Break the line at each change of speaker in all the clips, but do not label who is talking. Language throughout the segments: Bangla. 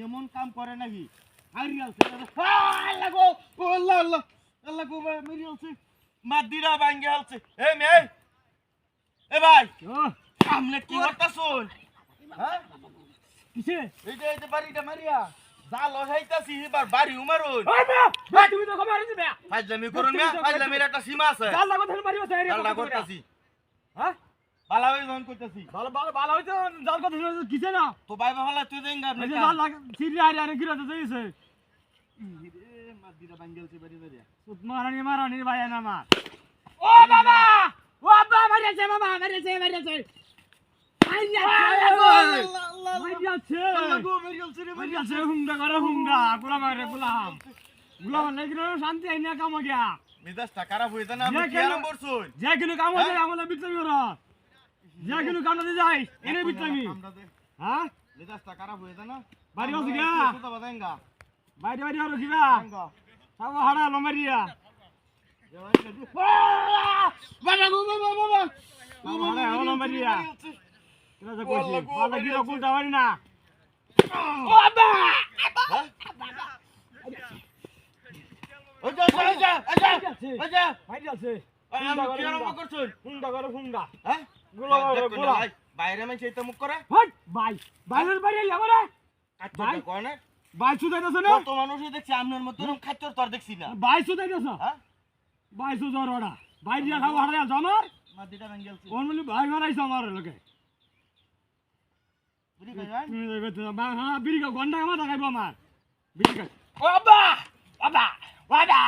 এমন কাম করে নাকি আইরি আছে আল্লাহ গো আল্লাহ আল্লাহ আল্লাহ গো মেরি আছে মাদিরা ভাঙ্গে আছে এ মে এ ভাই আমনে কি করতাছুন হ্যাঁ
কিসে
এই যে বাড়িটা মারিয়া জাল হইতাছি এবার বাড়ি উমারুন
ওই মে ভাই তুমি তো খবর আছে মে
ফাজলামি করুন মে ফাজলামির একটা সীমা আছে
জাল লাগো ধরে মারিও তাই
জালটা করতাছি
হ্যাঁ
বালা হই যখন করতাছি
ভালো ভালো ভালো হইতো জাল কথা শুনে কিসে না
তো ভাই বাবা তুই দেঙ্গা আপনি
এই যে জাল লাগে সিরি আরে আরে গিরা তো যাইছে
রে মাদিরা ভাঙ্গেলছে বাড়ি মারিয়া
সুত মারানি ভাই না মার ও বাবা ও বাবা মারিছে বাবা মারিছে মারিছে মারিছে হুঙ্গা করে হুঙ্গা গুলা মারে গুলাম গুলাম লাগিলো শান্তি আইনা কাম গিয়া
মিজাজটা খারাপ হইছে না আমি কি আরাম করছুন
যে কিলো কাম হইছে আমাদের বিটলামি কর যে কিলো কাম না যাই এনে বিটলামি হ্যাঁ
মিজাজটা খারাপ হইছে না
বাড়ি হচ্ছে গিয়া
তো বাদাঙ্গা
বাইরে বাইরে আর কিবা সাবা হাড়া লমারিয়া
বাবা গো বাবা বাবা
সাবা হাড়া লমারিয়া কেনা যা কইছি বাবা গিরা কুলটা বাড়ি না ও বাবা
ওই যা
বাইরে আছে
আমি কি আরাম করছুন
হুঙ্গা করে হুঙ্গা
হ্যাঁ
গুলা গুলা
বাইরে মানে সেইটা মুখ করে
হট ভাই বাইরের বাইরে আমারে
কাচ্চর কোন না
ভাই সুদাইতাছ না
কত মানুষই দেখছি আমনের মত এরকম খাচ্চর তোর দেখছি না
ভাই সুদাইতাছ
হ্যাঁ
ভাই সুদার ওড়া ভাই দিয়া খাবো হাড়া জামার
মাদিটা ভাঙ্গেলছে
কোন বলি ভাই মারাইছ আমার লগে
বুড়ি কই ভাই
তুমি যাবে তো হ্যাঁ বিড়ি কা গন্ডা মাথা খাইবো আমার বিড়ি কা
ও বাবা বাবা বাবা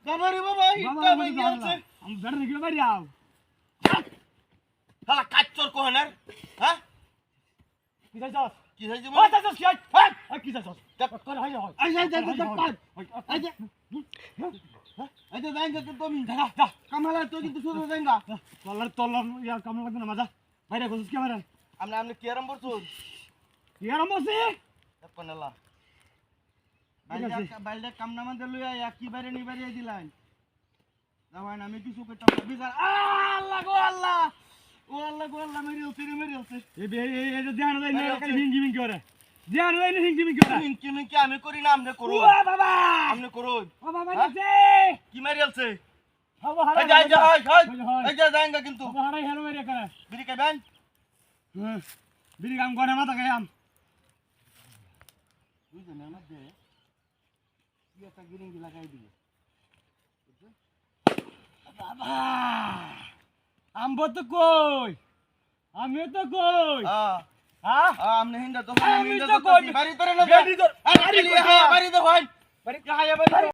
বাবা রে বাবা ইটা ভাঙ্গেলছে
আমি বেড়ে নিয়ে বাড়ি আও
শালা কাচ্চর কোহনার হ্যাঁ
কি যাইছস
কি হইছে
ও যাইছস কি হই কি যাইছস কর হাই হয়
এই যে জাঙ্গা তো তুমি কামালা তো কিন্তু শুরু জাঙ্গা
তলার তলার ইয়া কাম লাগবে না মাজা বাইরে কইছস কি মারেন
আমরা কি আরাম করছুন
কি আরাম আছে
আপনলা বাইলটা কাম নামান লইয়া ইয়া কি বাইরে নি বাইরে দিলাম দাওয়ান আমি কিছু কইতাম না বিজার আল্লাহ গো আল্লাহ ও আল্লাহ গো আল্লাহ মেরি হচ্ছে
এই যে ধ্যান দেই না খালি হিঙ্গি মিঙ্গি করে ধ্যান দেই না হিঙ্গি মিঙ্গি করে
মিনকি আমি করি না আমনে করো
ও বাবা
আমনে করো
ও বাবা যাচ্ছে
কি মারিয়ালছে
বাবা হারা
এই যা এই যে জাঙ্গা কিন্তু
বাবা হারা হেলো মেরে করে
বিড়ি খাবেন
বিড়ি কাম করে মাথা খাইয়াম
বুঝছেন না দে কি একটা গিরিঙ্গি লাগাই দিবে
বাবা আমবো তো কই আমিও তো কই হ্যাঁ
আমনে হিন্দা তো
আমি তো কই
বাড়ি তোরে না
বাড়ি তো
বাড়ি তো হয়
বাড়ি কায়া বাড়ি